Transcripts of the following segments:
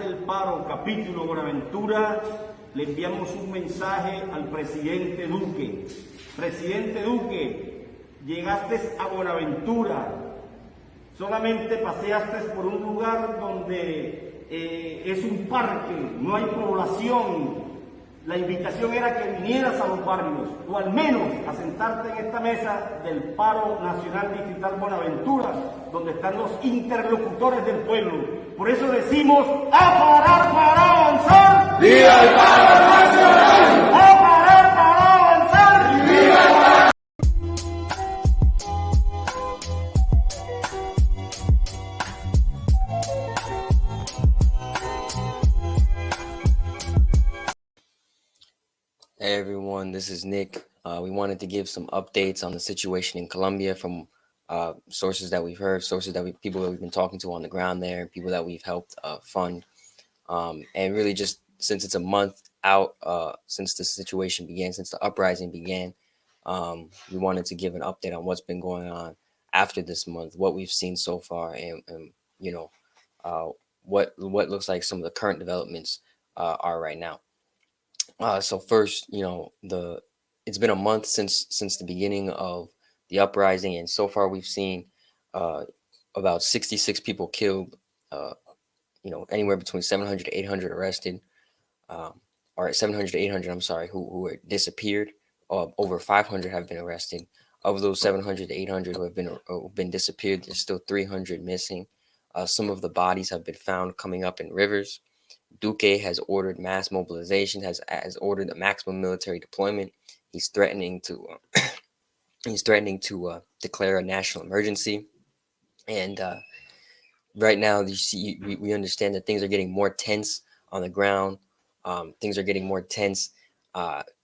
del Paro, capítulo Buenaventura, le enviamos un mensaje al presidente Duque. Presidente Duque, llegaste a Buenaventura, solamente paseaste por un lugar donde es un parque, no hay población. La invitación era que vinieras a los barrios, o al menos a sentarte en esta mesa del Paro Nacional Distrital Buenaventura, donde están los interlocutores del pueblo. Por eso decimos, ¡a parar para avanzar! ¡Viva el Paro Nacional! ¡A parar para avanzar! ¡Viva el Paro! Hey everyone, this is Nick. We wanted to give some updates on the situation in Colombia from sources that we've heard, people that we've been talking to on the ground there, people that we've helped fund. And really just since it's a month out, since the situation began, since the uprising began, we wanted to give an update on what's been going on after this month, what we've seen so far, and you know, what looks like some of the current developments are right now. So first, you know, it's been a month since the beginning of the uprising, and so far we've seen about 66 people killed, you know, anywhere between 700 to 800 arrested, or 700 to 800, I'm sorry, who were disappeared. Over 500 have been arrested. Of those 700 to 800 who have been disappeared, there's still 300 missing. Some of the bodies have been found coming up in rivers. Duque has ordered mass mobilization, has ordered a maximum military deployment. He's threatening to declare a national emergency. And right now, we understand that things are getting more tense on the ground. Things are getting more tense,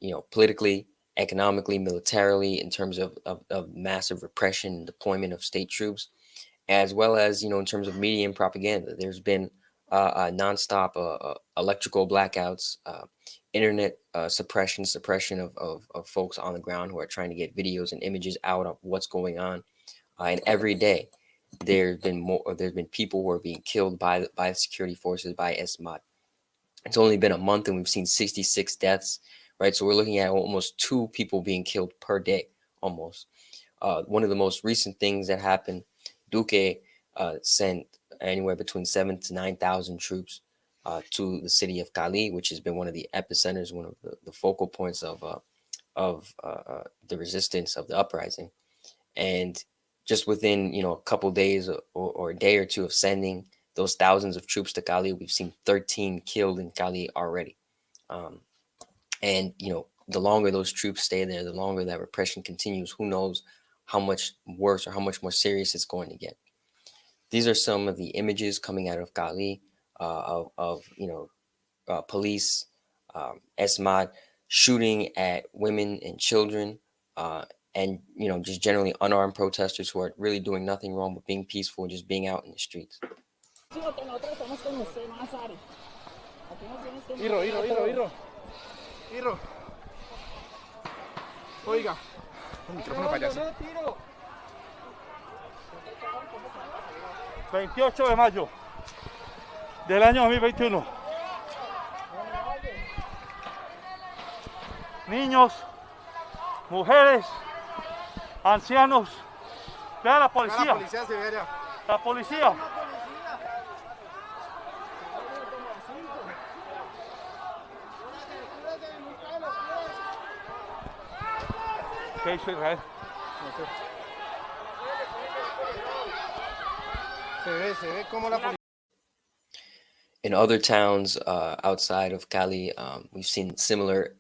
you know, politically, economically, militarily, in terms of massive repression and deployment of state troops, as well as, you know, in terms of media and propaganda. There's been nonstop electrical blackouts, internet suppression of folks on the ground who are trying to get videos and images out of what's going on. And every day there's been people who are being killed by security forces, by ESMAD. It's only been a month and we've seen 66 deaths, right? So we're looking at almost 2 people being killed per day, almost. One of the most recent things that happened, Duque sent anywhere between 7,000 to 9,000 troops to the city of Cali, which has been one of the epicenters, one of the focal points of the resistance of the uprising. And just within, you know, a couple days or a day or two of sending those thousands of troops to Cali, we've seen 13 killed in Cali already. And, you know, the longer those troops stay there, the longer that repression continues, who knows how much worse or how much more serious it's going to get. These are some of the images coming out of Cali of you know, police, ESMAD shooting at women and children, and, you know, just generally unarmed protesters who are really doing nothing wrong but being peaceful and just being out in the streets. Oiga, un micrófono para allá. 28 de mayo del año 2021. Niños, mujeres, ancianos. Vea la policía. La policía siberia. La policía. ¿Qué hizo Israel? No sé. Se ve como la policía. In other towns outside of Cali, we've seen similar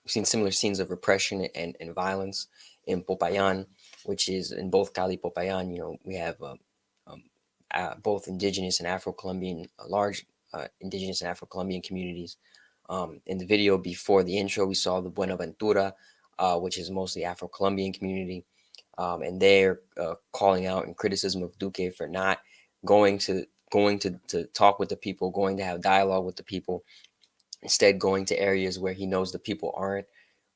scenes of repression and violence in Popayan, which is in both Cali, Popayan. You know, we have both indigenous and Afro-Colombian, large indigenous and Afro-Colombian communities. In the video before the intro, we saw the Buenaventura, which is mostly Afro-Colombian community, and they're calling out in criticism of Duque for not going to talk with the people, going to have dialogue with the people, instead going to areas where he knows the people aren't,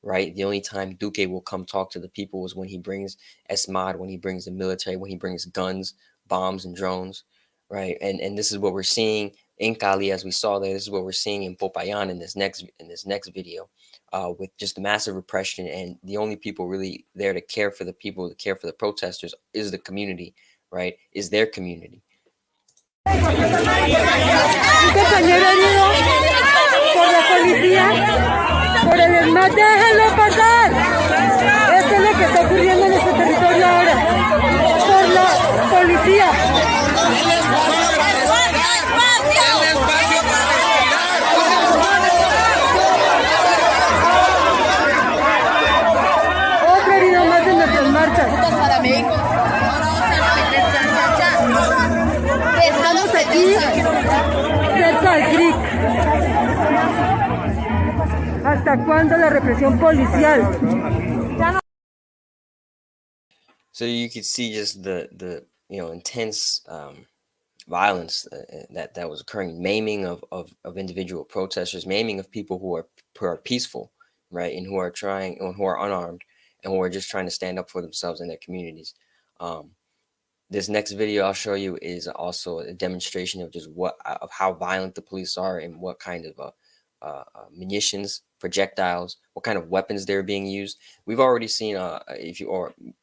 right? The only time Duque will come talk to the people is when he brings ESMAD, when he brings the military, when he brings guns, bombs, and drones, right? And this is what we're seeing in Cali, as we saw there. This is what we're seeing in Popayan in this next video, with just massive repression, and the only people really there to care for the people, to care for the protesters, is the community, right? Is their community. Un compañero herido por la policía por el ESMAD. ¡Déjenlo pasar! Esto es lo que está ocurriendo en este territorio ahora por la policía. Otro herido más en nuestras marchas. Estamos aquí cerca del CRIC. ¿Hasta cuándo la represión policial? So you could see just the intense violence that was occurring, maiming of individual protesters, maiming of people who are peaceful, right, and who are unarmed, and who are just trying to stand up for themselves and their communities. This next video I'll show you is also a demonstration of just of how violent the police are, and what kind of munitions, projectiles, what kind of weapons they're being used. We've already seen,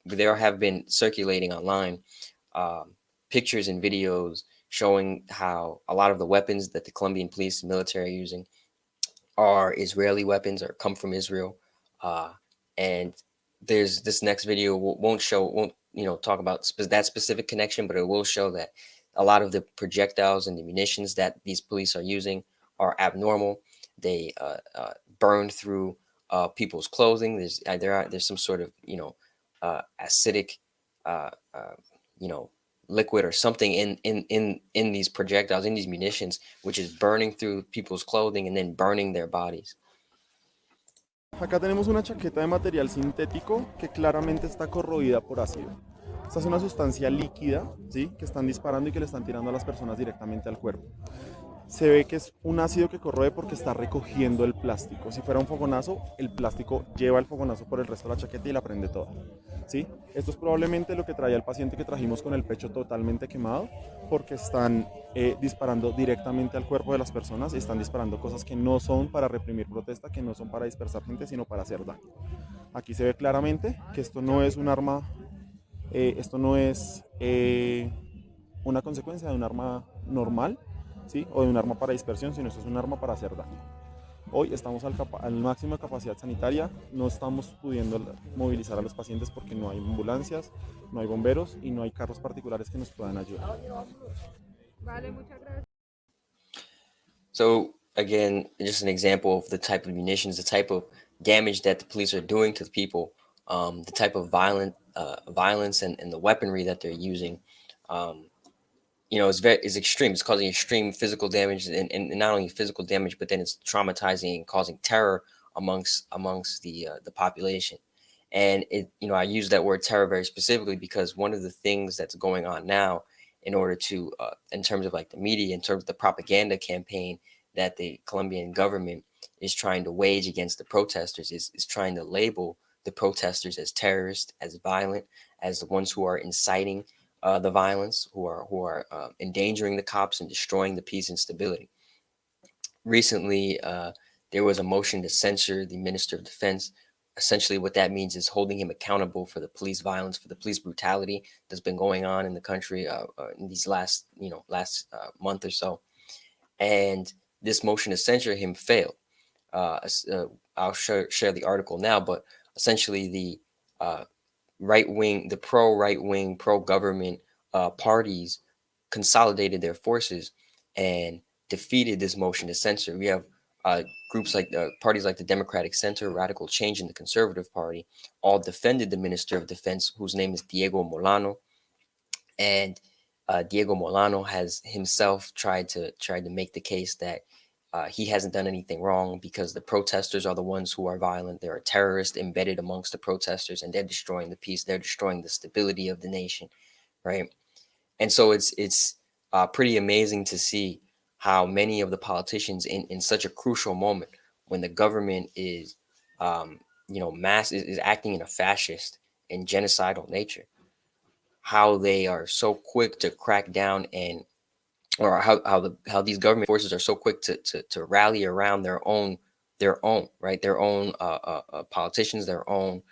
there have been circulating online pictures and videos showing how a lot of the weapons that the Colombian police and military are using are Israeli weapons or come from Israel. And there's this next video won't talk about that specific connection, but it will show that a lot of the projectiles and the munitions that these police are using are abnormal. They burn through people's clothing. There's some sort of acidic liquid or something in these projectiles, in these munitions, which is burning through people's clothing and then burning their bodies. Acá tenemos una chaqueta de material sintético que claramente está corroída por ácido. Esta es una sustancia líquida, ¿sí?, que están disparando y que le están tirando a las personas directamente al cuerpo. Se ve que es un ácido que corroe porque está recogiendo el plástico. Si fuera un fogonazo, el plástico lleva el fogonazo por el resto de la chaqueta y la prende toda, ¿sí? Esto es probablemente lo que traía el paciente que trajimos con el pecho totalmente quemado, porque están disparando directamente al cuerpo de las personas y están disparando cosas que no son para reprimir protesta, que no son para dispersar gente, sino para hacer daño. Aquí se ve claramente que esto no es un arma, esto no es una consecuencia de un arma normal, ¿sí?, o de un arma para dispersión, sino esto es un arma para hacer daño. Hoy estamos al máximo de capacidad sanitaria, no estamos pudiendo movilizar a los pacientes porque no hay ambulancias, no hay bomberos y no hay carros particulares que nos puedan ayudar. Vale, muchas gracias. So again, just an example of the type of munitions, the type of damage that the police are doing to the people, the type of violence and the weaponry that they're using. Is extreme. It's causing extreme physical damage, and not only physical damage, but then it's traumatizing and causing terror amongst the population. And I use that word terror very specifically because one of the things that's going on now, in order to, in terms of like the media, in terms of the propaganda campaign that the Colombian government is trying to wage against the protesters, is trying to label the protesters as terrorists, as violent, as the ones who are inciting the violence, who are endangering the cops and destroying the peace and stability. Recently, there was a motion to censor the Minister of Defense. Essentially, what that means is holding him accountable for the police violence, for the police brutality that's been going on in the country in these last month or so. And this motion to censor him failed. I'll share the article now, but essentially the pro-right-wing, pro-government parties consolidated their forces and defeated this motion to censor. We have groups like parties like the Democratic Center, Radical Change, and the Conservative Party all defended the Minister of Defense, whose name is Diego Molano. And Diego Molano has himself tried to make the case that he hasn't done anything wrong because the protesters are the ones who are violent. There are terrorists embedded amongst the protesters, and they're destroying the peace. They're destroying the stability of the nation, right? And so it's pretty amazing to see how many of the politicians in such a crucial moment, when the government is, is acting in a fascist and genocidal nature, how they are so quick to crack down and or how these government forces are so quick to rally around their own right, their own politicians, their own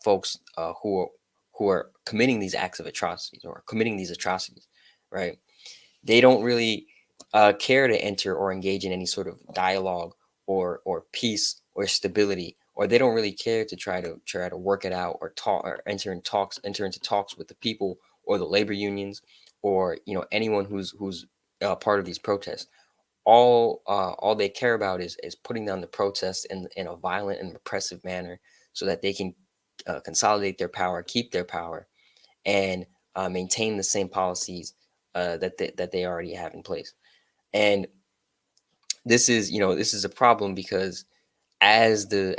folks who are committing these acts of atrocities or committing these atrocities, right? They don't really care to enter or engage in any sort of dialogue or peace or stability, or they don't really care to try to work it out or talk or enter into talks with the people or the labor unions or anyone who's part of these protests. All they care about is putting down the protests in a violent and repressive manner so that they can consolidate their power, keep their power, and maintain the same policies that they already have in place. And this is a problem because as the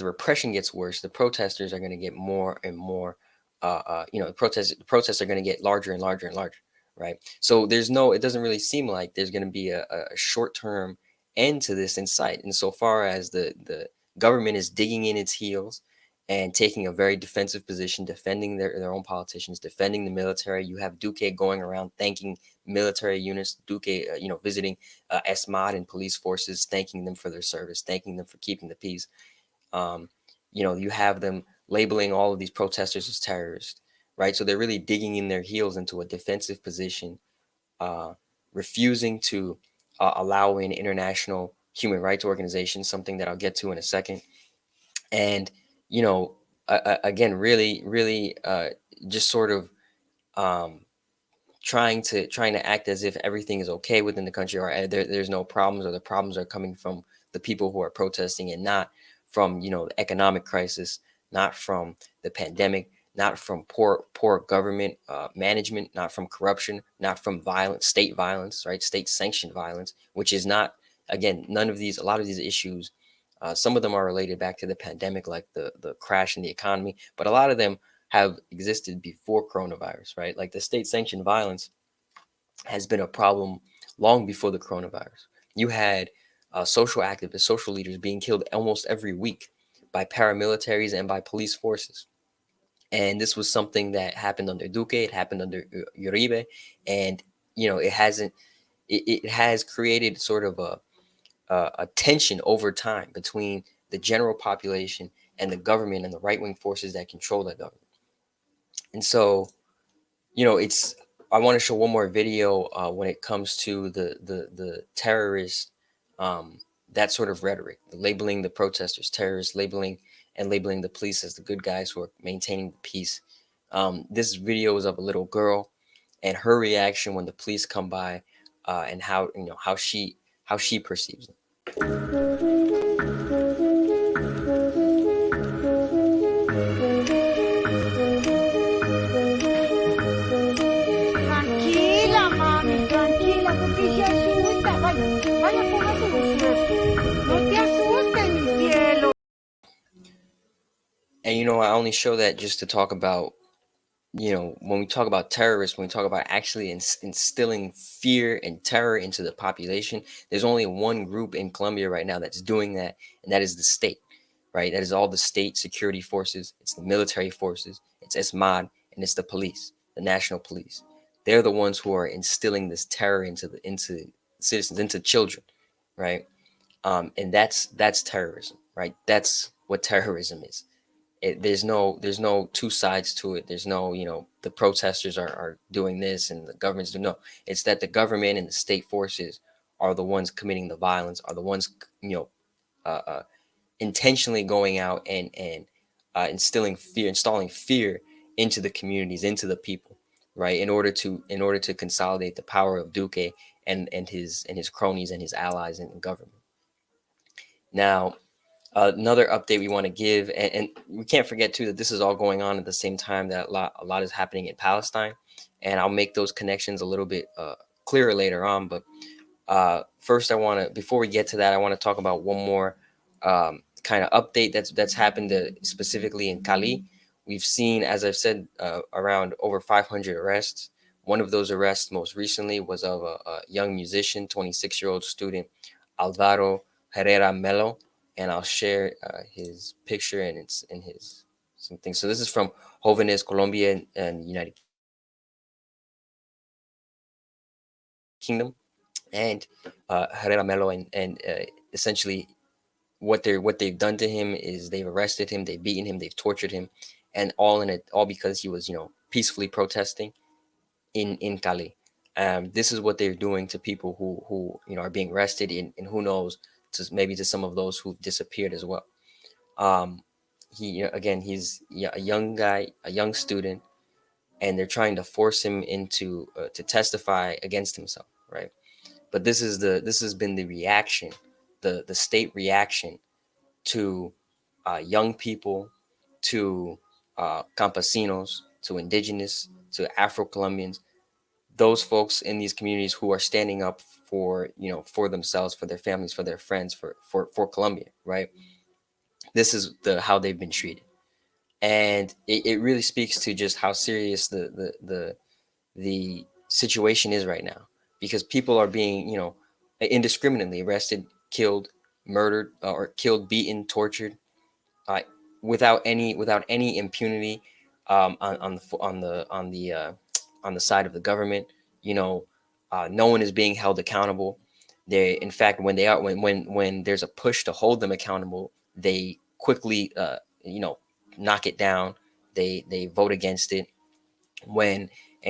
repression gets worse, the protesters are going to get more and more. The protests are going to get larger and larger and larger, right? So it doesn't really seem like there's going to be a short term end to this in sight. And so far as the government is digging in its heels and taking a very defensive position, defending their own politicians, defending the military. You have Duque going around thanking military units, Duque, visiting ESMAD and police forces, thanking them for their service, thanking them for keeping the peace. Um, you have them labeling all of these protesters as terrorists, right? So they're really digging in their heels into a defensive position, uh, refusing to allow in international human rights organizations, something that I'll get to in a second. And, you know, again, really, really just sort of um, trying to act as if everything is okay within the country, or there's no problems, or the problems are coming from the people who are protesting and not from the economic crisis, not from the pandemic, not from poor government management, not from corruption, not from state violence, right? State sanctioned violence, which is not, again, none of these, a lot of these issues. Some of them are related back to the pandemic, like the crash in the economy, but a lot of them have existed before coronavirus, right? Like the state sanctioned violence has been a problem long before the coronavirus. You had social activists, social leaders being killed almost every week by paramilitaries and by police forces. And this was something that happened under Duque, it happened under Uribe, and it has created sort of a tension over time between the general population and the government and the right wing forces that control that government. And so, it's I want to show one more video when it comes to the terrorist, that sort of rhetoric, the labeling the protesters terrorists, labeling the police as the good guys who are maintaining the peace. This video is of a little girl and her reaction when the police come by, and how she perceives them. Tranquila, mami, tranquila, porque se asusta. Vaya, vaya, póngase los sueros. No te asustes, mi cielo. And I only show that just to talk about, when we talk about terrorists, when we talk about actually instilling fear and terror into the population, there's only one group in Colombia right now that's doing that, and that is the state, right? That is all the state security forces. It's the military forces. It's ESMAD, and it's the police, the national police. They're the ones who are instilling this terror into citizens, into children, right? And that's terrorism, right? That's what terrorism is. There's no two sides to it. There's no, the protesters are doing this and the government's doing, no. It's that the government and the state forces are the ones committing the violence, are the ones, uh, uh, intentionally going out and installing fear into the communities, into the people, right? In order to consolidate the power of Duque and his cronies and his allies in the government. Now, another update we want to give, and we can't forget too that this is all going on at the same time that a lot is happening in Palestine, and I'll make those connections a little bit clearer later on. But first, before we get to that, I want to talk about one more kind of update that's happened specifically in Cali. We've seen, as I've said, around over 500 arrests. One of those arrests most recently was of a young musician, 26-year-old student, Alvaro Herrera Melo, and I'll share his picture and it's in his something. So this is from Jóvenes Colombia and United kingdom, and Herrera Melo, and essentially what they've done to him is they've arrested him, they've beaten him, they've tortured him, and all because he was peacefully protesting in Cali. This is what they're doing to people who are being arrested, and who knows, maybe to some of those who've disappeared as well. Again, he's a young guy, a young student, and they're trying to force him into to testify against himself, right? But this has been the reaction, the state reaction to young people, to campesinos, to indigenous, to Afro-Colombians, those folks in these communities who are standing up for for themselves, for their families, for their friends, for Colombia, right? This is how they've been treated, and it really speaks to just how serious the situation is right now, because people are being indiscriminately arrested, killed, murdered, or killed, beaten, tortured, uh, without any impunity, on the side of the government. No one is being held accountable. In fact, when there's a push to hold them accountable, they quickly knock it down. They vote against it. And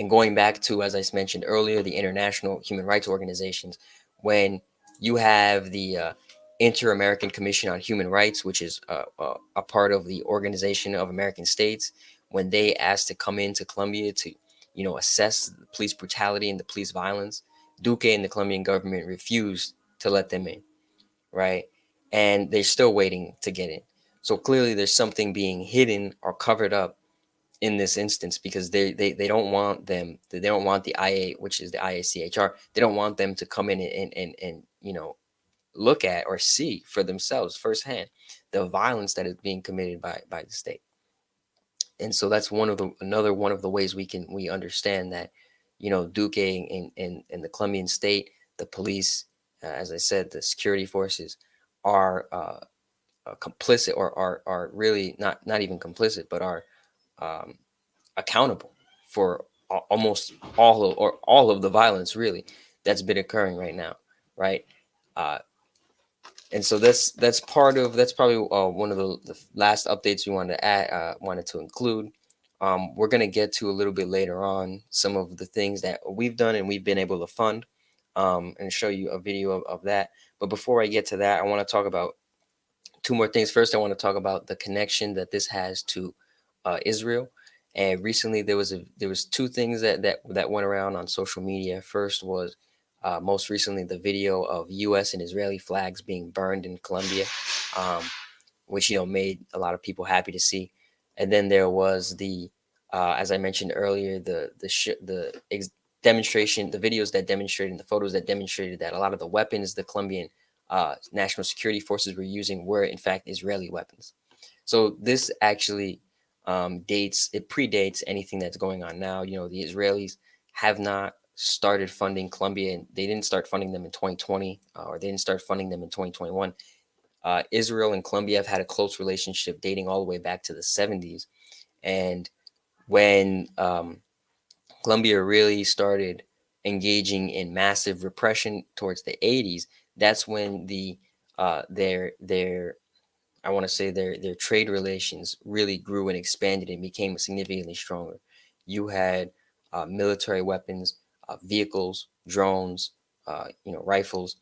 going back to, as I mentioned earlier, the international human rights organizations, when you have the Inter-American Commission on Human Rights, which is a part of the Organization of American States, when they asked to come into Colombia to assess the police brutality and the police violence, Duque and the Colombian government refused to let them in, right? And they're still waiting to get in. So clearly there's something being hidden or covered up in this instance, because they don't want the IA, which is the IACHR, they don't want them to come in and look at or see for themselves firsthand the violence that is being committed by the state. And so that's another one of the ways we understand that Duque and the Colombian state, the police, as I said, the security forces are complicit, or are really not even complicit, but are accountable for almost all of the violence, really, that's been occurring right now, right? And so that's probably one of the last updates we wanted to add, wanted to include. We're going to get to a little bit later on some of the things that we've done and we've been able to fund, and show you a video of that. But before I get to that, I want to talk about two more things. First, I want to talk about the connection that this has to Israel. And recently, there was two things that went around on social media. First was most recently the video of U.S. and Israeli flags being burned in Colombia, which made a lot of people happy to see. And then there was as I mentioned earlier, demonstration, the videos that demonstrated, and the photos that demonstrated that a lot of the weapons the Colombian national security forces were using were in fact Israeli weapons. So this actually predates anything that's going on now. The Israelis have not started funding Colombia, and they didn't start funding them in 2020, or they didn't start funding them in 2021. Israel and Colombia have had a close relationship dating all the way back to the 70s. And when Colombia really started engaging in massive repression towards the 80s, that's when I want to say their trade relations really grew and expanded and became significantly stronger. You had military weapons, vehicles, drones, rifles,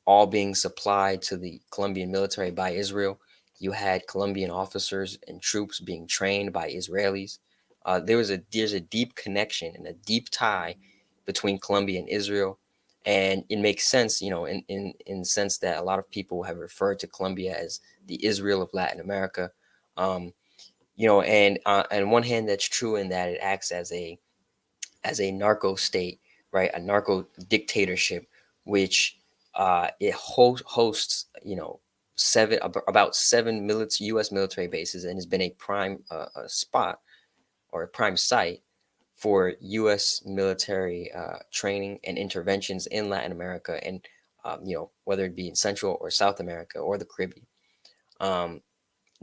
all being supplied to the Colombian military by Israel. You had Colombian officers and troops being trained by Israelis. There's a deep connection and a deep tie between Colombia and Israel. And it makes sense, in the sense that a lot of people have referred to Colombia as the Israel of Latin America. And on one hand, that's true in that it acts as a narco state, right? A narco dictatorship, which it hosts, about seven U.S. military bases, and has been a prime spot, or a prime site for U.S. military training and interventions in Latin America, and whether it be in Central or South America or the Caribbean,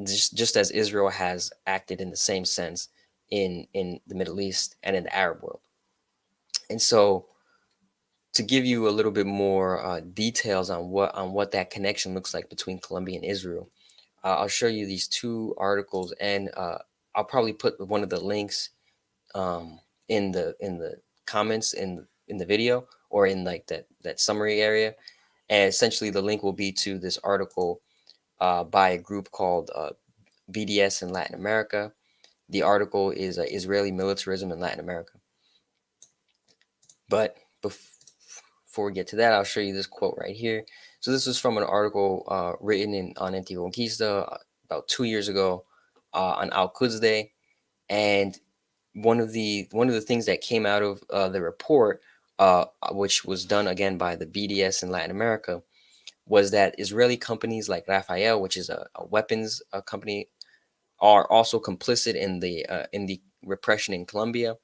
just as Israel has acted in the same sense in the Middle East and in the Arab world. And so to give you a little bit more details on what that connection looks like between Colombia and Israel, I'll show you these two articles, and I'll probably put one of the links in the comments in the video, or in like that summary area. And essentially, the link will be to this article by a group called BDS in Latin America. The article is Israeli militarism in Latin America. But before we get to that, I'll show you this quote right here. So this is from an article written on Anti-Conquista about 2 years ago on Al-Quds Day. And one of the things that came out of the report, which was done again by the BDS in Latin America, was that Israeli companies like Rafael, which is a weapons company, are also complicit in the repression in Colombia,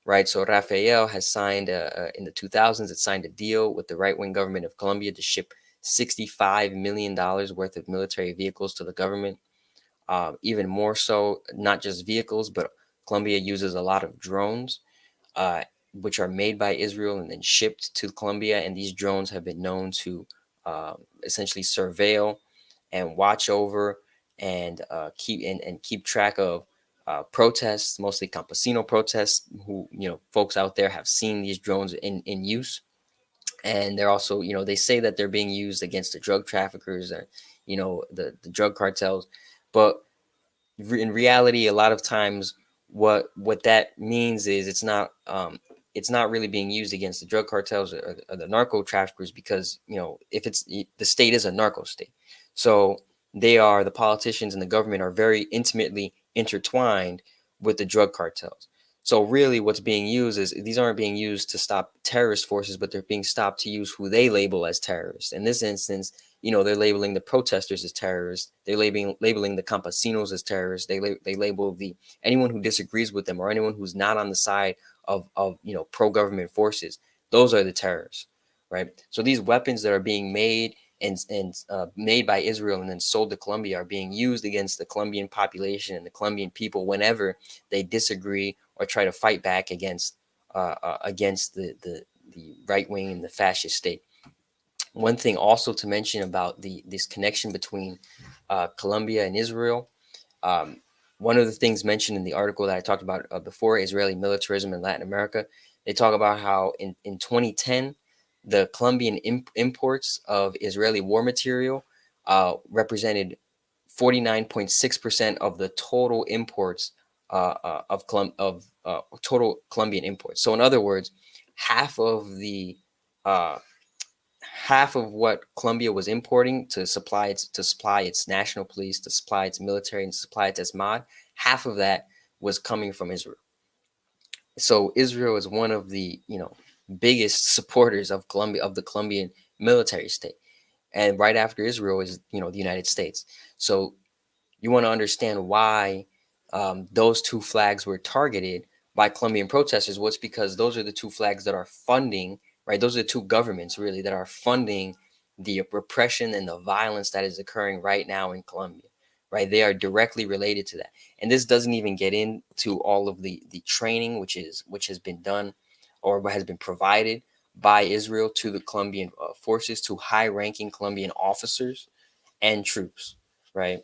right? So Rafael has signed in the 2000s, it signed a deal with the right-wing government of Colombia to ship $65 million worth of military vehicles to the government. Even more so, not just vehicles, but Colombia uses a lot of drones, which are made by Israel and then shipped to Colombia. And these drones have been known to essentially surveil and watch over and keep track of protests, mostly campesino protests. Who, folks out there have seen these drones in use, and they're also, they say that they're being used against the drug traffickers and the drug cartels, but in reality, a lot of times what that means is it's not really being used against the drug cartels or the narco traffickers, because if the state is a narco state, so the politicians and the government are very intimately intertwined with the drug cartels. So really what's being used is these aren't being used to stop terrorist forces, but they're being stopped to use who they label as terrorists. In this instance, they're labeling the protesters as terrorists. They're labeling the campesinos as terrorists. They label anyone who disagrees with them or anyone who's not on the side of pro-government forces. Those are the terrorists, right? So these weapons that are being made and made by Israel and then sold to Colombia are being used against the Colombian population and the Colombian people whenever they disagree or try to fight back against the right wing and the fascist state. One thing also to mention about this connection between Colombia and Israel, one of the things mentioned in the article that I talked about before, Israeli militarism in Latin America, they talk about how in 2010, the Colombian imports of Israeli war material represented 49.6% of the total imports of total Colombian imports. So in other words, half of what Colombia was importing to supply its national police, to supply its military, and to supply its ESMAD, half of that was coming from Israel. So Israel is one of the biggest supporters of Colombia, of the Colombian military state, and right after Israel is the United States. So you want to understand why those two flags were targeted by Colombian protesters. Well, it's because those are the two flags that are funding, right? Those are the two governments really that are funding the repression and the violence that is occurring right now in Colombia, right? They are directly related to that. And this doesn't even get into all of the training which has been done or has been provided by Israel to the Colombian forces, to high-ranking Colombian officers and troops, right?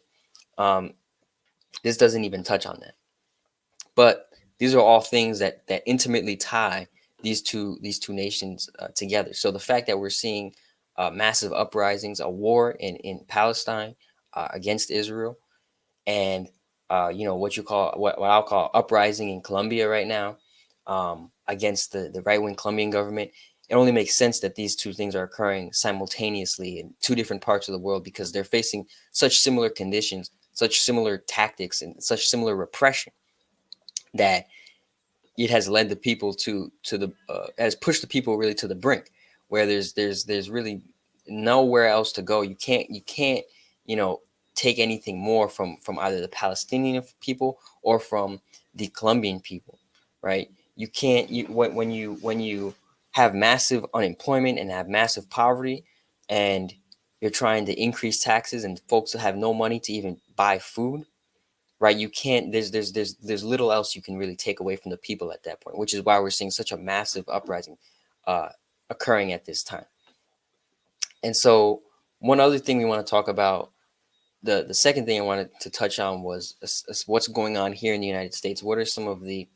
This doesn't even touch on that. But these are all things that intimately tie these two nations together. So the fact that we're seeing massive uprisings, a war in Palestine against Israel, and what I'll call uprising in Colombia right now against the right-wing Colombian government, it only makes sense that these two things are occurring simultaneously in two different parts of the world, because they're facing such similar conditions, such similar tactics, and such similar repression, that it has led the people has pushed the people really to the brink, where there's really nowhere else to go. You can't take anything more from either the Palestinian people or from the Colombian people, right? You can't. When you have massive unemployment and have massive poverty, and you're trying to increase taxes, and folks have no money to even buy food, right? You can't. There's little else you can really take away from the people at that point, which is why we're seeing such a massive uprising occurring at this time. And so one other thing we want to talk about, the second thing I wanted to touch on was what's going on here in the United States. What are some of the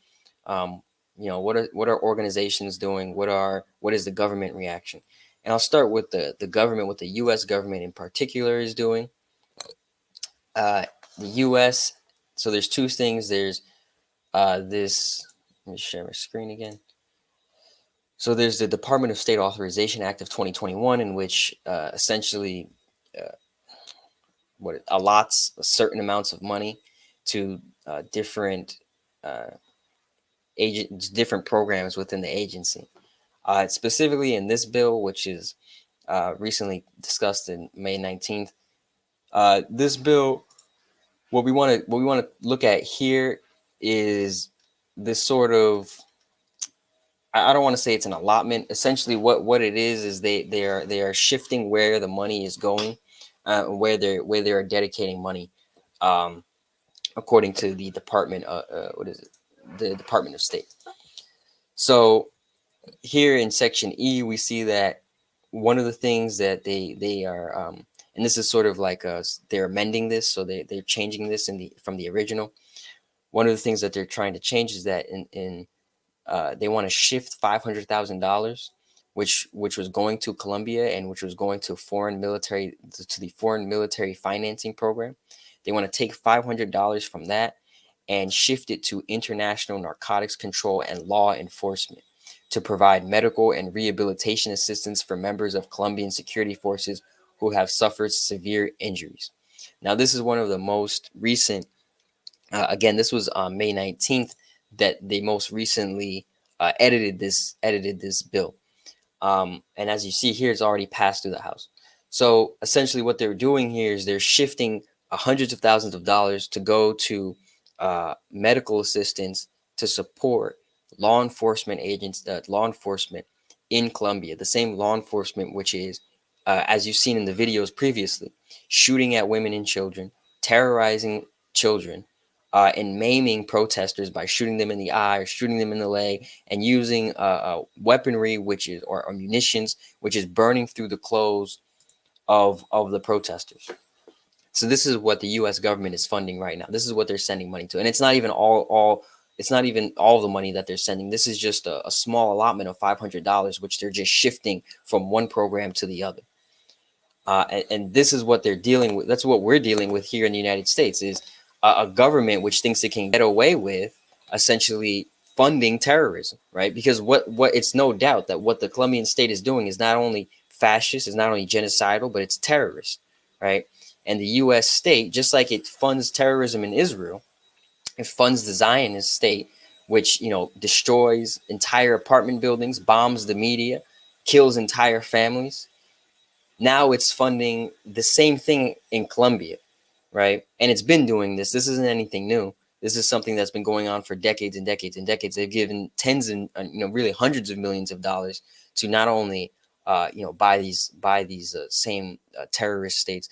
what are organizations doing? What is the government reaction? And I'll start with the government, what the U.S. government in particular is doing. The U.S. So there's two things. There's this. Let me share my screen again. So there's the Department of State Authorization Act of 2021, in which essentially what it allots certain amounts of money to different different programs within the agency. Specifically in this bill, which is recently discussed in May 19th, this bill, what we want to look at here is this sort of, I don't want to say it's an allotment. Essentially, what it is they are shifting where the money is going, where they are dedicating money, according to the Department. What is it? The Department of State. So here in Section E, we see that one of the things that they are, and this is sort of like they're amending this, so they're changing this from the original. One of the things that they're trying to change is that they want to shift $500,000, which was going to Colombia and which was going to the foreign military financing program. They want to take $500 from that and shift it to international narcotics control and law enforcement to provide medical and rehabilitation assistance for members of Colombian security forces who have suffered severe injuries. Now, this is one of the most recent, again, this was on May 19th that they most recently edited this bill. And as you see here, it's already passed through the House. So essentially what they're doing here is they're shifting hundreds of thousands of dollars to go to medical assistance to support law enforcement agents, law enforcement in Colombia, the same law enforcement which is, as you've seen in the videos previously, shooting at women and children, terrorizing children, and maiming protesters by shooting them in the eye or shooting them in the leg, and using weaponry or munitions which is burning through the clothes of the protesters. So this is what the U.S. government is funding right now. This is what they're sending money to, and it's not even all the money that they're sending. This is just a small allotment of $500, which they're just shifting from one program to the other. And this is what they're dealing with. That's what we're dealing with here in the United States, is a government which thinks it can get away with essentially funding terrorism, right? Because what it's no doubt that what the Colombian state is doing is not only fascist, is not only genocidal, but it's terrorist, right? And the U.S. state, just like it funds terrorism in Israel, it funds the Zionist state, which, destroys entire apartment buildings, bombs the media, kills entire families. Now it's funding the same thing in Colombia, right? And it's been doing this. This isn't anything new. This is something that's been going on for decades and decades and decades. They've given tens and really hundreds of millions of dollars to not only buy these same terrorist states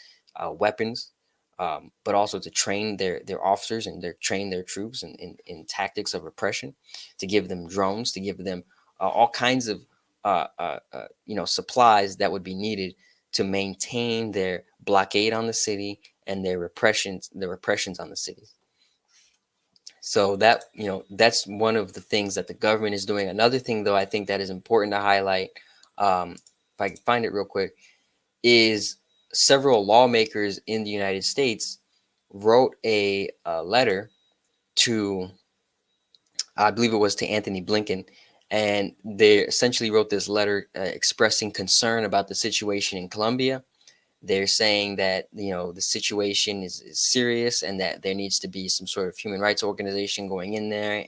weapons, but also to train their officers and train their troops in tactics of repression, to give them drones, to give them all kinds of supplies that would be needed to maintain their blockade on the city and their repressions on the cities. So that, that's one of the things that the government is doing. Another thing, though, I think that is important to highlight, if I can find it real quick, is several lawmakers in the United States wrote a letter to, I believe it was to Anthony Blinken, and they essentially wrote this letter expressing concern about the situation in Colombia. They're saying that, the situation is serious and that there needs to be some sort of human rights organization going in there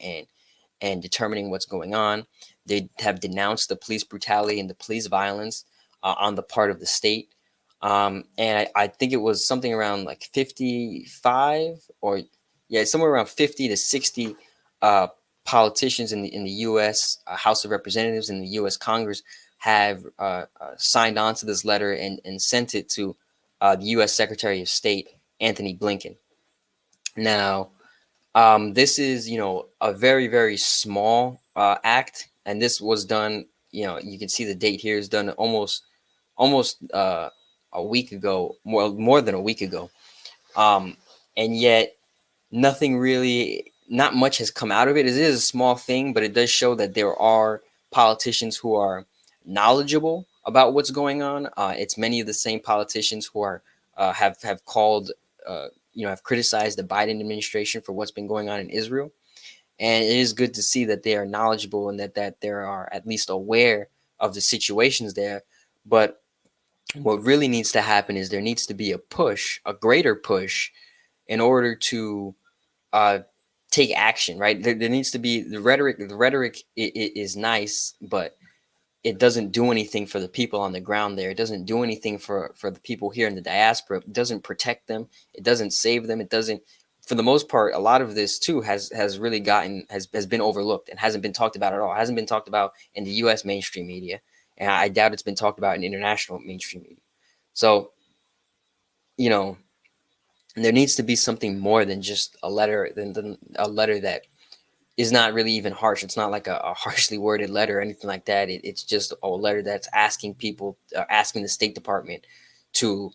and determining what's going on. They have denounced the police brutality and the police violence on the part of the state. And I think it was something around like 55 or somewhere around 50 to 60 politicians in the U.S. House of Representatives and the U.S. Congress have signed on to this letter and sent it to the U.S. Secretary of State, Anthony Blinken. Now, this is, a very, very small act, and this was done you know, you can see the date here is done almost a week ago, more than a week ago, and yet nothing really, not much has come out of it. It is a small thing, but it does show that there are politicians who are knowledgeable about what's going on. It's many of the same politicians who are have called, you know, have criticized the Biden administration for what's been going on in Israel. And it is good to see that they are knowledgeable and that they are at least aware of the situations there. But what really needs to happen is there needs to be a push, a greater push, in order to take action, right? There needs to be the rhetoric. The rhetoric is nice, but it doesn't do anything for the people on the ground there. It doesn't do anything for the people here in the diaspora. It doesn't protect them. It doesn't save them. It doesn't, for the most part, a lot of this too has really has been overlooked and hasn't been talked about at all. It hasn't been talked about in the U.S. mainstream media, and I doubt it's been talked about in international mainstream media. So, you know, there needs to be something more than just a letter, than a letter that is not really even harsh. It's not like a harshly worded letter or anything like that. It's just a letter that's asking people, asking the State Department to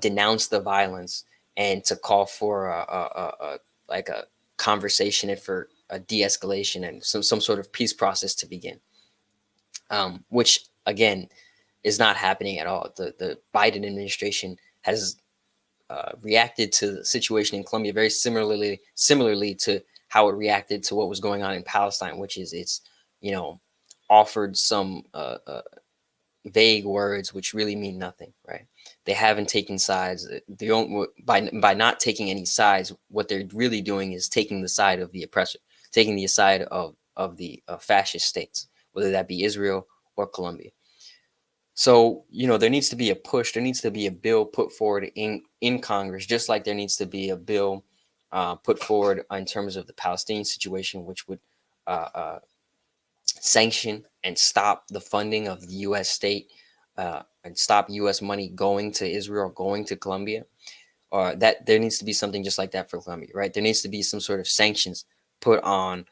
denounce the violence and to call for like a conversation and for a de-escalation and some sort of peace process to begin, which again is not happening at all. The Biden administration has reacted to the situation in Colombia very similarly to how it reacted to what was going on in Palestine, which is it's, you know, offered some vague words which really mean nothing, right? They haven't taken sides. They don't, by not taking any sides, what they're really doing is taking the side of the oppressor, taking the side of the fascist states, whether that be Israel or Colombia. So, you know, there needs to be a push. There needs to be a bill put forward in Congress, just like there needs to be a bill put forward in terms of the Palestinian situation, which would sanction and stop the funding of the U.S. state and stop U.S. money going to Israel, going to Colombia. Or that there needs to be something just like that for Colombia, right? There needs to be some sort of sanctions put on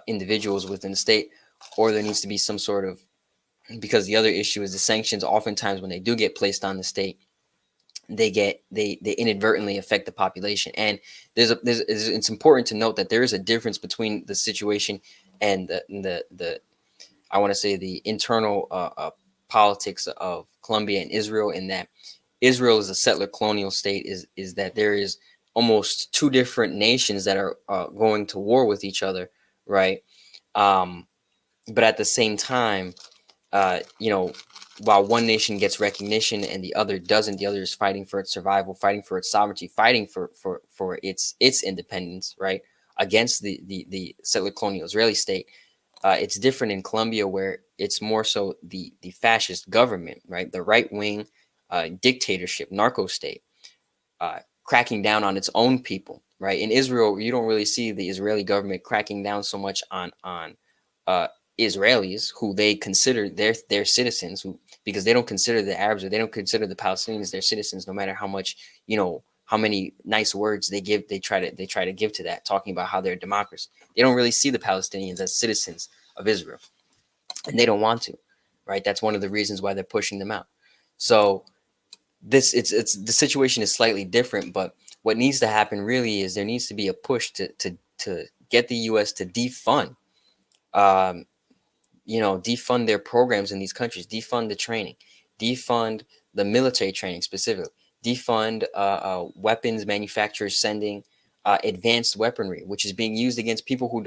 individuals within the state, or there needs to be some sort of, because the other issue is the sanctions, oftentimes when they do get placed on the state, they inadvertently affect the population. And it's important to note that there is a difference between the situation and the I want to say the internal politics of Colombia and Israel, in that Israel is a settler colonial state, is that there is almost two different nations that are going to war with each other, right? But at the same time, you know, while one nation gets recognition and the other doesn't, the other is fighting for its survival, fighting for its sovereignty, fighting for its independence, right, against the settler colonial Israeli state. It's different in Colombia, where it's more so the fascist government, right, the right wing dictatorship, narco state, cracking down on its own people, right. In Israel, you don't really see the Israeli government cracking down so much on Israelis who they consider their citizens, who, because they don't consider the Arabs or they don't consider the Palestinians their citizens, no matter how much, you know, how many nice words they try to give to that, talking about how they're a democracy. They don't really see the Palestinians as citizens of Israel, and they don't want to, right? That's one of the reasons why they're pushing them out. So it's the situation is slightly different, but what needs to happen really is there needs to be a push to get the U.S. to defund, you know, defund their programs in these countries, defund the training, defund the military training specifically, defund weapons manufacturers sending advanced weaponry, which is being used against people who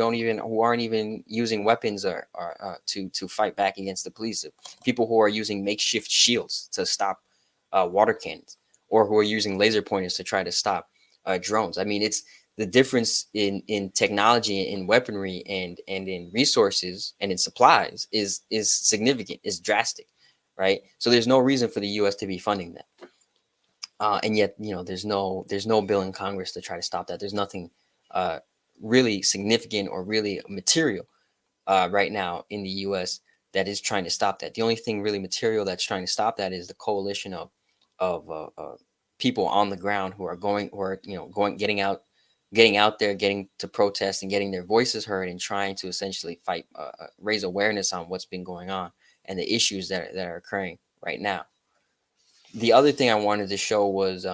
aren't even using weapons or to fight back against the police. People who are using makeshift shields to stop water cannons, or who are using laser pointers to try to stop drones. I mean, it's the difference in technology, in weaponry, and in resources and in supplies is significant, is drastic, right? So there's no reason for the U.S. to be funding that. And yet, you know, there's no bill in Congress to try to stop that. There's nothing really significant or really material right now in the U.S. that is trying to stop that. The only thing really material that's trying to stop that is the coalition of people on the ground who are getting out getting out there, getting to protest and getting their voices heard and trying to essentially fight, raise awareness on what's been going on and the issues that are occurring right now. The other thing I wanted to show was,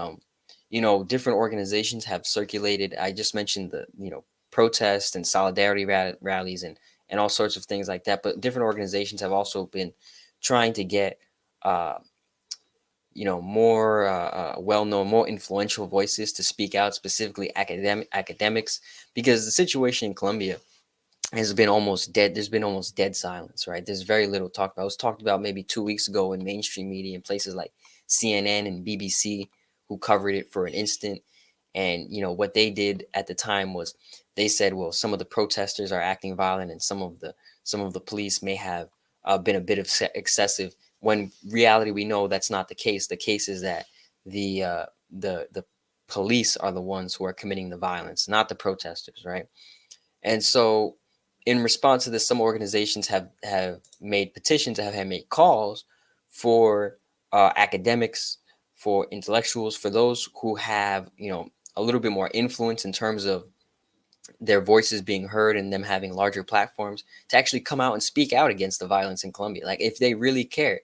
different organizations have circulated. I just mentioned the, protest and solidarity rallies and all sorts of things like that. But different organizations have also been trying to get, more well-known, more influential voices to speak out, specifically academics, because the situation in Colombia has been almost dead. There's been almost dead silence, right? There's very little talk about. It was talked about maybe 2 weeks ago in mainstream media in places like CNN and BBC, who covered it for an instant. And what they did at the time was they said, well, some of the protesters are acting violent, and some of the police may have been a bit of excessive. When reality, we know that's not the case. The case is that the police are the ones who are committing the violence, not the protesters, right? And so, in response to this, some organizations have made petitions, have made calls for academics, for intellectuals, for those who have a little bit more influence in terms of their voices being heard and them having larger platforms, to actually come out and speak out against the violence in Colombia. Like, if they really cared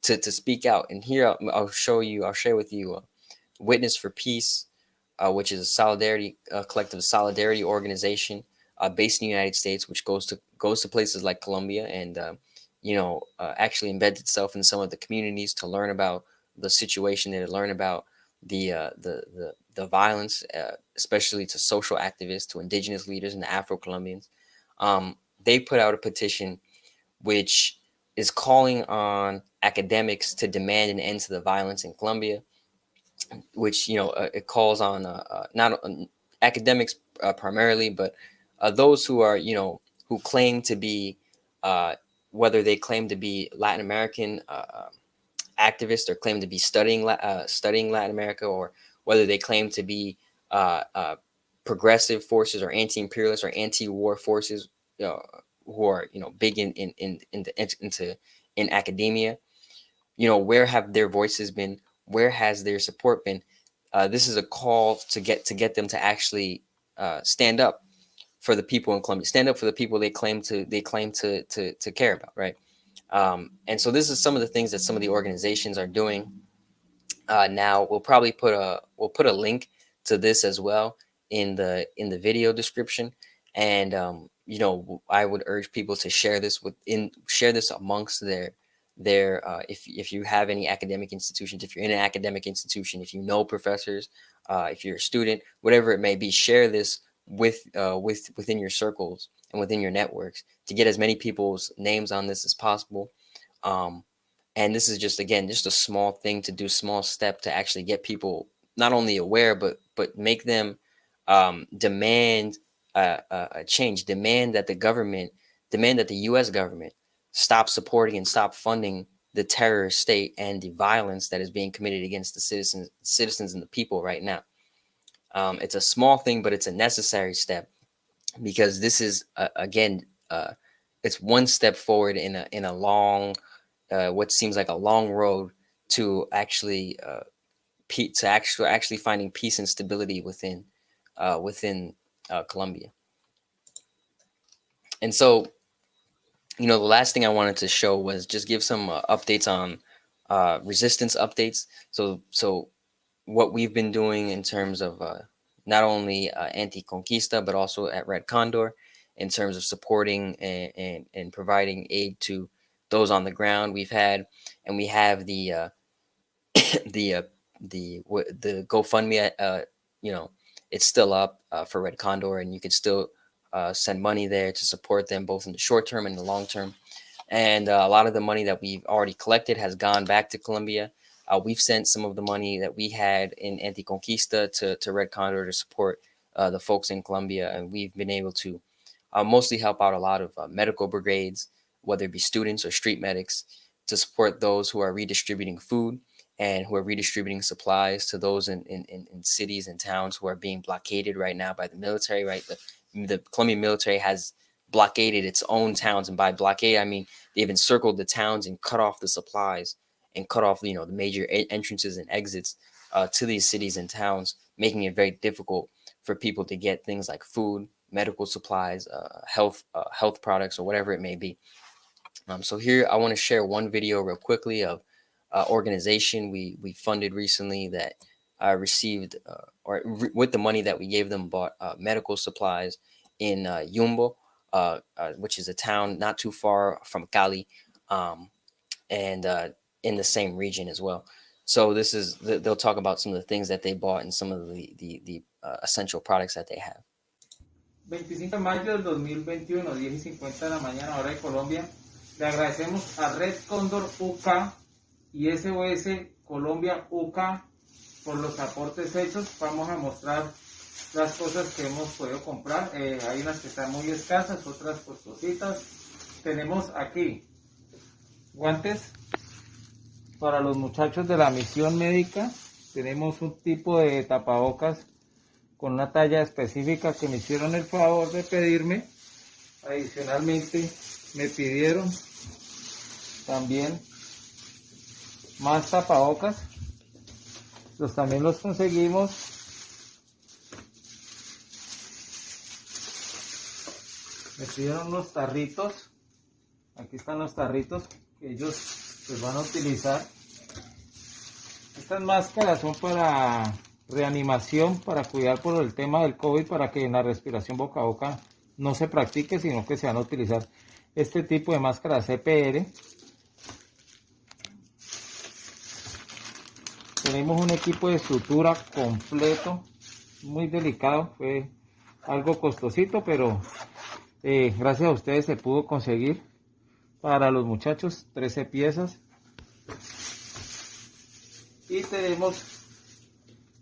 to speak out. And here I'll share with you Witness for Peace, which is a solidarity collective solidarity organization based in the United States, which goes to places like Colombia and actually embeds itself in some of the communities to learn about the situation and to learn about the violence, especially to social activists, to indigenous leaders, and the Afro-Colombians. They put out a petition which is calling on academics to demand an end to the violence in Colombia, which it calls on not academics primarily, but those who are who claim to be whether they claim to be Latin American activists or claim to be studying Latin America, or whether they claim to be progressive forces or anti-imperialist or anti-war forces who are big in academia. Where have their voices been? Where has their support been? This is a call to get them to actually stand up for the people in Colombia, stand up for the people they claim to care about, right? And so this is some of the things that some of the organizations are doing. Now we'll probably put a link to this as well in the video description, and I would urge people to share this amongst their if you have any academic institutions, if you're in an academic institution, if you know professors, if you're a student, whatever it may be, share this within your circles and within your networks to get as many people's names on this as possible. And this is just a small thing to do, small step to actually get people not only aware, but make them demand a change, demand that the U.S. government stop supporting and stop funding the terrorist state and the violence that is being committed against the citizens and the people right now. It's a small thing, but it's a necessary step, because this is it's one step forward in a long, what seems like a long road to actually finding peace and stability within Colombia. And so, the last thing I wanted to show was just give some updates on resistance updates. So what we've been doing in terms of not only anti-conquista, but also at Red Condor, in terms of supporting and providing aid to those on the ground. We have the the GoFundMe. It's still up for Red Condor, and you can still send money there to support them both in the short term and the long term. And a lot of the money that we've already collected has gone back to Colombia. We've sent some of the money that we had in Anticonquista to Red Condor to support the folks in Colombia, and we've been able to mostly help out a lot of medical brigades, whether it be students or street medics, to support those who are redistributing food and who are redistributing supplies to those in cities and towns who are being blockaded right now by the military, right? The Colombian military has blockaded its own towns, and by blockade, I mean they've encircled the towns and cut off the supplies and cut off, the major entrances and exits to these cities and towns, making it very difficult for people to get things like food, medical supplies, health products, or whatever it may be. So here I want to share one video real quickly of organization we funded recently that received with the money that we gave them, bought medical supplies in Yumbo, which is a town not too far from Cali, and in the same region as well. So this is they'll talk about some of the things that they bought and some of the essential products that they have. 25 de mayo del 2021, 10:50 de la mañana, hora de Colombia. Le agradecemos a Red Cóndor UK y SOS Colombia UK por los aportes hechos. Vamos a mostrar las cosas que hemos podido comprar. Hay unas que están muy escasas, otras costositas. Tenemos aquí guantes para los muchachos de la misión médica. Tenemos un tipo de tapabocas con una talla específica que me hicieron el favor de pedirme. Adicionalmente me pidieron también más tapabocas. También los conseguimos. Me pidieron los tarritos. Aquí están los tarritos que ellos pues van a utilizar. Estas máscaras son para reanimación, para cuidar por el tema del COVID, para que en la respiración boca a boca no se practique, sino que se van a utilizar este tipo de máscaras CPR. Tenemos un equipo de sutura completo, muy delicado, fue algo costosito, pero gracias a ustedes se pudo conseguir para los muchachos 13 piezas. Y tenemos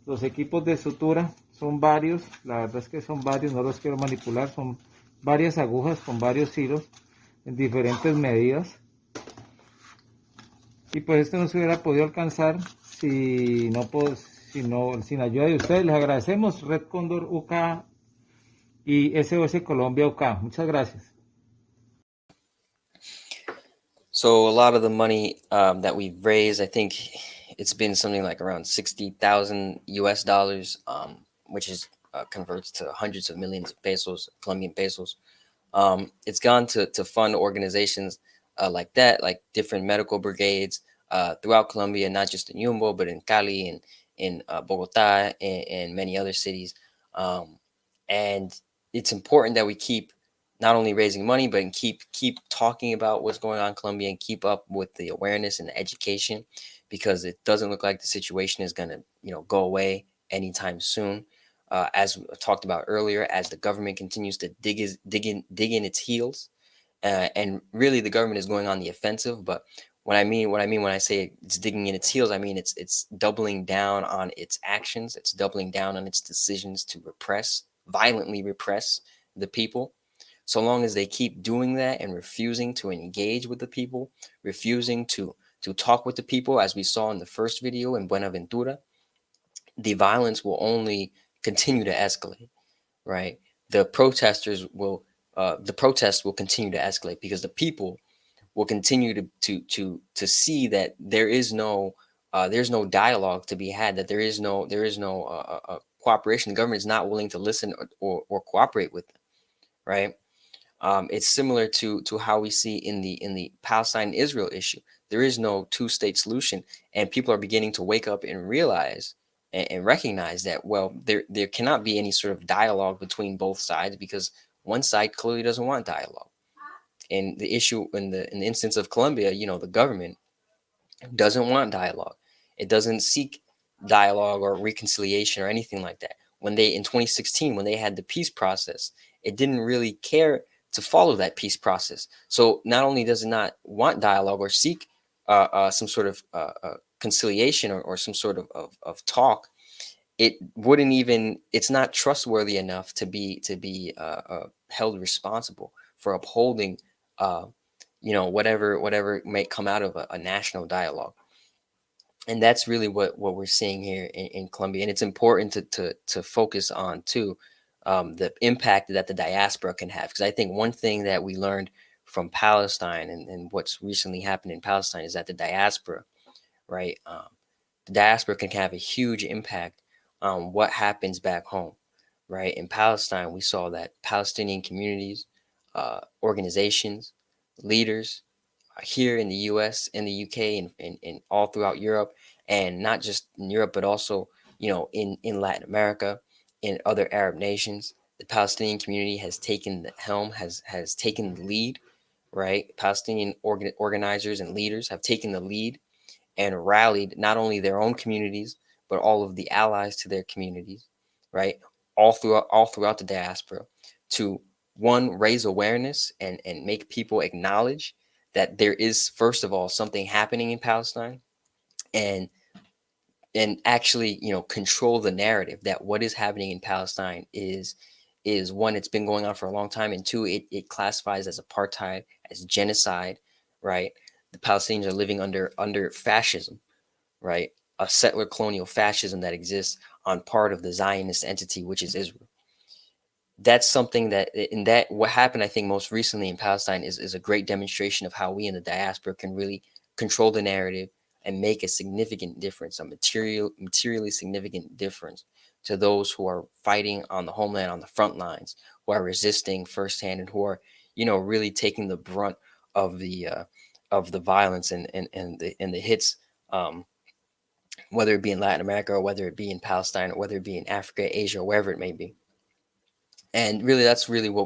los equipos de sutura, son varios, la verdad es que son varios, no los quiero manipular, son varias agujas con varios hilos en diferentes medidas. Y pues esto no se hubiera podido alcanzar sin ayuda de ustedes. Les agradecemos Red Cóndor UK y SOS Colombia UK. Muchas gracias. So a lot of the money that we've raised, I think it's been something like around 60,000 US dollars, which is converts to hundreds of millions of pesos, Colombian pesos. It's gone to fund organizations like that, like different medical brigades throughout Colombia, not just in Yumbo, but in Cali and in Bogota and many other cities. And it's important that we keep not only raising money, but keep talking about what's going on in Colombia and keep up with the awareness and the education, because it doesn't look like the situation is going to, go away anytime soon. As we talked about earlier, as the government continues to dig in its heels, and really the government is going on the offensive. But what I mean when I say it's digging in its heels, I mean it's doubling down on its actions. It's doubling down on its decisions to violently repress the people. So long as they keep doing that and refusing to engage with the people, refusing to talk with the people, as we saw in the first video in Buenaventura, the violence will only continue to escalate, right? The protests will continue to escalate, because the people will continue to see that there's no dialogue to be had, that there is no cooperation. The government is not willing to listen or cooperate with them, right? It's similar to how we see in the Palestine-Israel issue. There is no two-state solution, and people are beginning to wake up and realize and recognize that, well, there cannot be any sort of dialogue between both sides, because one side clearly doesn't want dialogue. And the issue in the instance of Colombia, the government doesn't want dialogue. It doesn't seek dialogue or reconciliation or anything like that. In 2016, when they had the peace process, it didn't really care to follow that peace process. So not only does it not want dialogue or seek some sort of conciliation or some sort of talk, it's not trustworthy enough to be held responsible for upholding whatever may come out of a national dialogue. And that's really what we're seeing here in Colombia. And it's important to focus on too, the impact that the diaspora can have. Because I think one thing that we learned from Palestine and what's recently happened in Palestine is that the diaspora, right? The diaspora can have a huge impact on what happens back home, right? In Palestine, we saw that Palestinian communities, organizations, leaders here in the US, in the UK, and all throughout Europe, and not just in Europe, but also, in Latin America, in other Arab nations. The Palestinian community has taken the helm, has taken the lead, right? Palestinian organizers and leaders have taken the lead and rallied not only their own communities, but all of the allies to their communities, right? All throughout the diaspora, to one, raise awareness and make people acknowledge that there is, first of all, something happening in Palestine, and actually, control the narrative that what is happening in Palestine is one, it's been going on for a long time, and two, it classifies as apartheid, as genocide, right? The Palestinians are living under fascism, right? A settler colonial fascism that exists on part of the Zionist entity, which is Israel. That's something that what happened, I think, most recently in Palestine is a great demonstration of how we in the diaspora can really control the narrative and make a significant difference, a materially significant difference to those who are fighting on the homeland, on the front lines, who are resisting firsthand, and who are, really taking the brunt of the violence and the hits, whether it be in Latin America, or whether it be in Palestine, or whether it be in Africa, Asia, or wherever it may be. And really, that's really what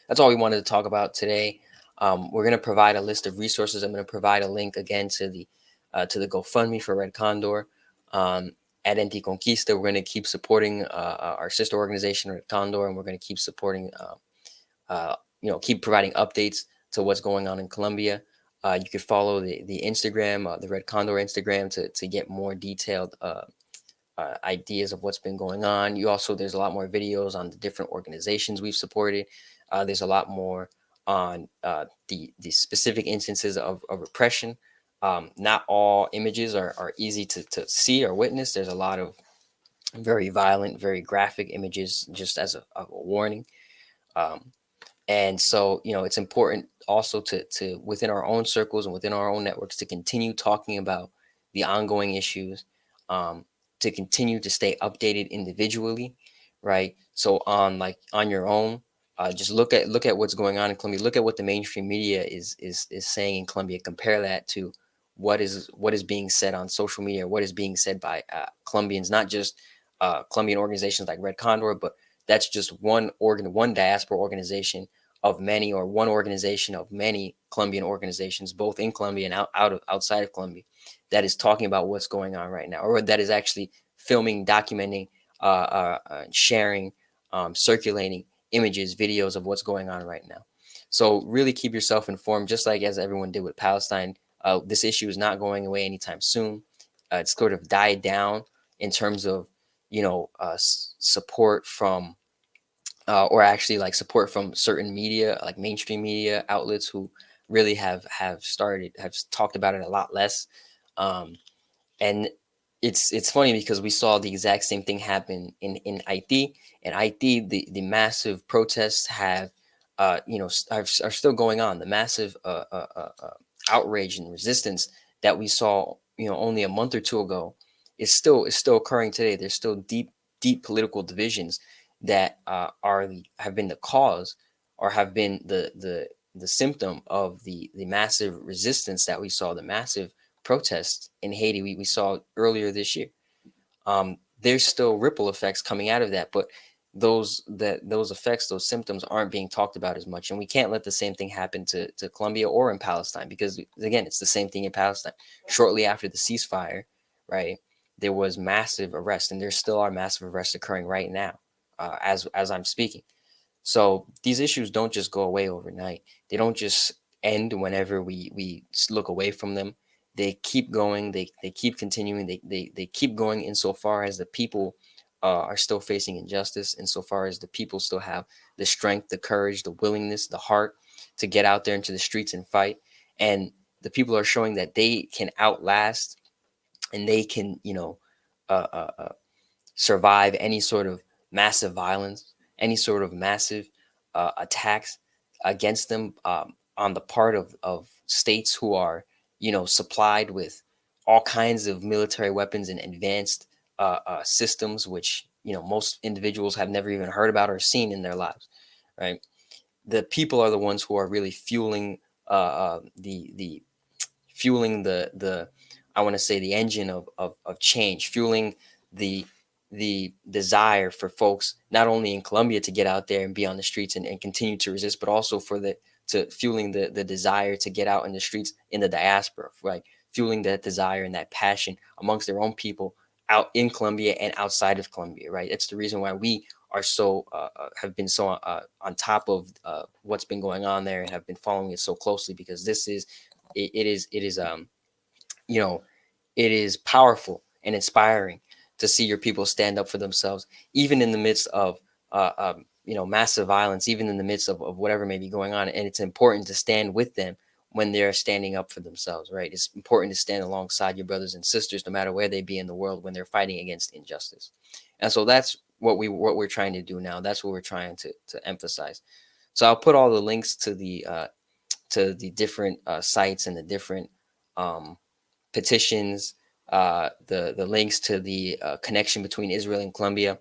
that's all we wanted to talk about today. We're going to provide a list of resources. I'm going to provide a link again to the GoFundMe for Red Condor. At Anticonquista, we're going to keep supporting our sister organization, Red Condor, and we're going to keep supporting, keep providing updates to what's going on in Colombia. You could follow the Instagram, the Red Condor Instagram, to get more detailed ideas of what's been going on. There's a lot more videos on the different organizations we've supported. There's a lot more on the specific instances of repression. Not all images are easy to see or witness. There's a lot of very violent, very graphic images, just as a warning. And so, it's important also to within our own circles and within our own networks to continue talking about the ongoing issues, to continue to stay updated individually, right? So on your own, just look at what's going on in Colombia. Look at what the mainstream media is saying in Colombia. Compare that to what is being said on social media, what is being said by Colombians, not just Colombian organizations like Red Condor, but that's just one diaspora organization of many, or one organization of many Colombian organizations, both in Colombia and outside of Colombia, that is talking about what's going on right now, or that is actually filming, documenting, sharing, circulating images, videos of what's going on right now. So really keep yourself informed, just like as everyone did with Palestine. This issue is not going away anytime soon. It's sort of died down in terms of support from or actually support from certain media, like mainstream media outlets, who really have talked about it a lot less. And it's funny because we saw the exact same thing happen in Haiti. In Haiti, the massive protests are still going on. The massive outrage and resistance that we saw only a month or two ago is still occurring today. There's still deep political divisions that have been the cause, or have been the symptom of the massive resistance that we saw, the massive protests in Haiti we saw earlier this year. There's still ripple effects coming out of that, but those effects, those symptoms, aren't being talked about as much. And we can't let the same thing happen to Colombia or in Palestine, because again, it's the same thing in Palestine. Shortly after the ceasefire, right, there was massive arrests, and there still are massive arrests occurring right now, as I'm speaking. So these issues don't just go away overnight. They don't just end whenever we look away from them. They keep going. They keep continuing. They keep going insofar as the people are still facing injustice, insofar as the people still have the strength, the courage, the willingness, the heart to get out there into the streets and fight. And the people are showing that they can outlast, and they can survive any sort of massive violence, any sort of massive attacks against them on the part of states who are supplied with all kinds of military weapons and advanced systems, which most individuals have never even heard about or seen in their lives, right? The people are the ones who are really fueling the fueling the I want to say the engine of change, fueling the desire for folks not only in Colombia to get out there and be on the streets and continue to resist, but also for to fueling the desire to get out in the streets in the diaspora, right? Fueling that desire and that passion amongst their own people out in Colombia and outside of Colombia, right? It's the reason why we are so have been so on top of what's been going on there and have been following it so closely, because this is it is you know it is powerful and inspiring to see your people stand up for themselves, even in the midst of massive violence, even in the midst of whatever may be going on. And it's important to stand with them when they're standing up for themselves, right? It's important to stand alongside your brothers and sisters, no matter where they be in the world, when they're fighting against injustice. And so that's what we're trying to do now. That's what we're trying to emphasize. So I'll put all the links to the different sites and the different petitions, the links to the connection between Israel and Colombia,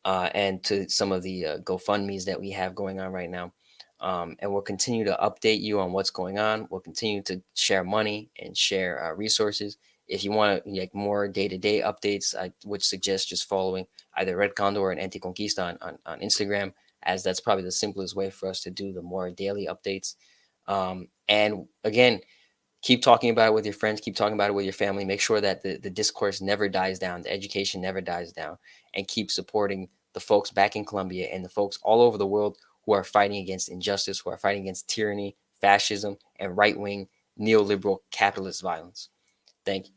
and to some of the GoFundMe's that we have going on right now. And we'll continue to update you on what's going on. We'll continue to share money and share resources. If you want like more day-to-day updates, I would suggest just following either Red Condor or Anticonquista on Instagram, as that's probably the simplest way for us to do the more daily updates. And again, keep talking about it with your friends, keep talking about it with your family. Make sure that the discourse never dies down, the education never dies down, and keep supporting the folks back in Colombia and the folks all over the world who are fighting against injustice, who are fighting against tyranny, fascism, and right-wing neoliberal capitalist violence. Thank you.